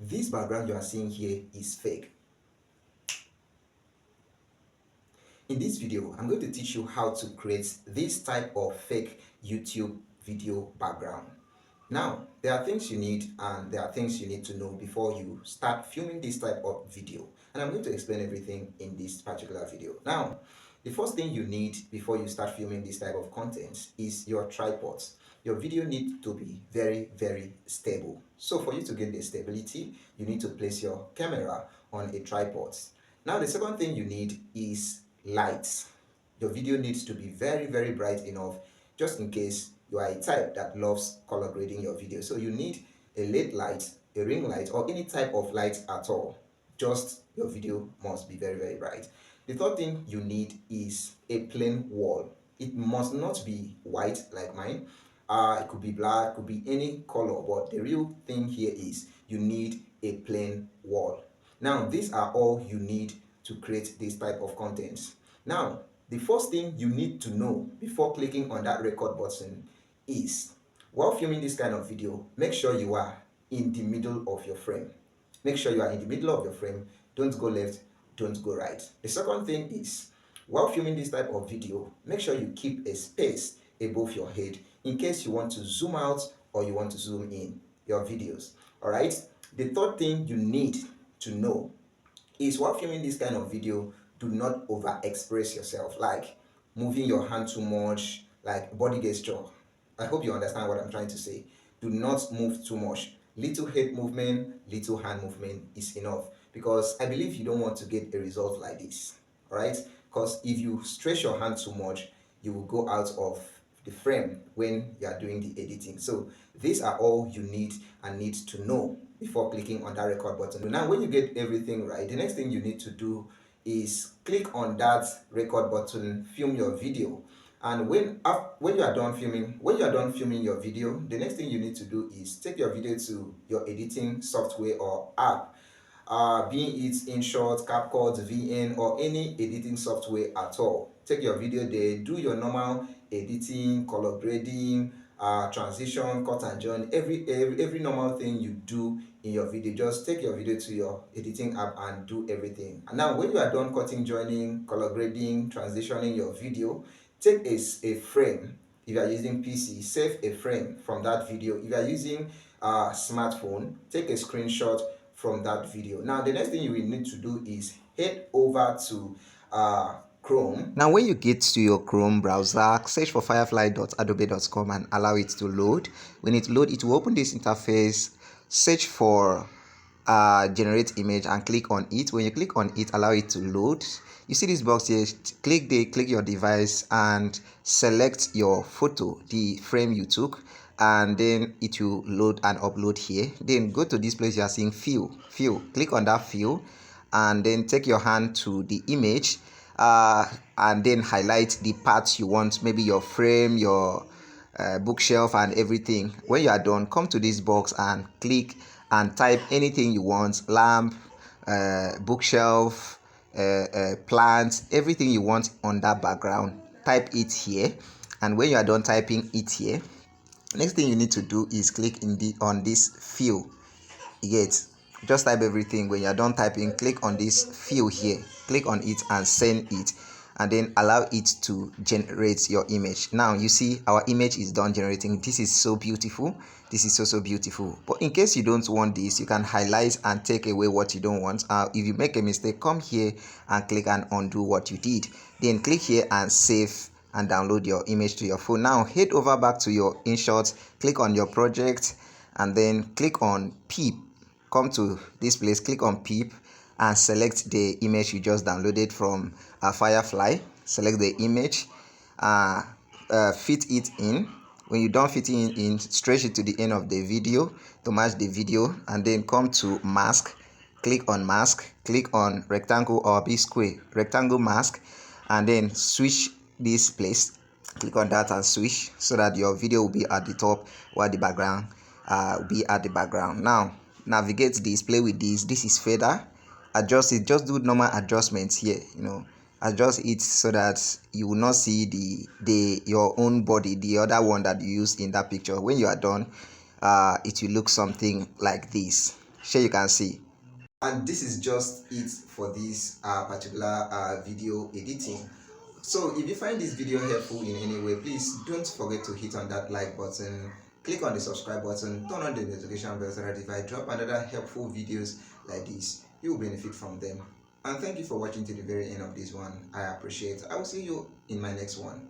this background you are seeing here is fake. In this video, I'm going to teach you how to create this type of fake YouTube video background. Now, there are things you need and there are things you need to know before you start filming this type of video. And I'm going to explain everything in this particular video. Now, the first thing you need before you start filming this type of content is your tripods. Your video needs to be very, very stable. So for you to get the stability, you need to place your camera on a tripod. Now, the second thing you need is lights. Your video needs to be very, very bright enough just in case you are a type that loves color grading your video. So you need a LED light, a ring light, or any type of light at all. Just your video must be very, very bright. The third thing you need is a plain wall. It must not be white like mine. It could be black, could be any color, but the real thing here is you need a plain wall. Now, these are all you need to create this type of content. Now, the first thing you need to know before clicking on that record button is, while filming this kind of video, make sure you are in the middle of your frame. Make sure you are in the middle of your frame. Don't go left, don't go right. The second thing is, while filming this type of video, make sure you keep a space above your head in case you want to zoom out or you want to zoom in your videos. All right. The third thing you need to know is, while filming this kind of video, do not over express yourself, like moving your hand too much, like body gesture. I hope you understand what I'm trying to say. Do not move too much. Little head movement, little hand movement is enough, because I believe you don't want to get a result like this. All right, because if you stretch your hand too much, you will go out of the frame when you are doing the editing. So these are all you need and need to know before clicking on that record button. Now, when you get everything right, the next thing you need to do is click on that record button, film your video. And when you are done filming your video, the next thing you need to do is take your video to your editing software or app, being it InShot, CapCut, VN, or any editing software at all. Take your video there, do your normal editing, color grading, transition, cut and join, every normal thing you do in your video. Just take your video to your editing app and do everything. And now, when you are done cutting, joining, color grading, transitioning your video, take a frame. If you are using PC, save a frame from that video. If you are using a smartphone, take a screenshot from that video. Now, the next thing you will need to do is head over to Chrome. Now, when you get to your Chrome browser, search for firefly.adobe.com and allow it to load. When it loads, it will open this interface. Search for generate image and click on it. When you click on it, allow it to load. You see this box here, click your device and select your photo, the frame you took, and then it will load and upload here. Then go to this place you are seeing fill, click on that fill, and then take your hand to the image, and then highlight the parts you want, maybe your frame, your bookshelf and everything. When you are done, come to this box and click and type anything you want: lamp, bookshelf, plants, everything you want on that background. Type it here, and when you are done typing it here, next thing you need to do is click on this fill. You get, just type everything. When you are done typing, click on this fill here, click on it and send it, and then allow it to generate your image. Now you see our image is done generating. This is so beautiful. This is so beautiful. But in case you don't want this, you can highlight and take away what you don't want. If you make a mistake, come here and click and undo what you did. Then click here and save and download your image to your phone. Now head over back to your InShot, click on your project, and then click on Peep. Come to this place, click on Peep, and select the image you just downloaded from Firefly. Select the image, fit it in. When you don't fit it in, stretch it to the end of the video to match the video, and then come to mask. Click on mask, click on rectangle or B square, rectangle mask, and then switch this place. Click on that and switch so that your video will be at the top while the background will be at the background. Now navigate this, play with this. This is fader. Adjust it, just do normal adjustments here, adjust it so that you will not see your own body, the other one that you use in that picture. When you are done, it will look something like this. Sure, you can see. And this is just it for this particular video editing. So if you find this video helpful in any way, please don't forget to hit on that like button, click on the subscribe button, turn on the notification bell so that if I drop another helpful videos like this, you will benefit from them. And thank you for watching to the very end of this one. I appreciate it. I will see you in my next one.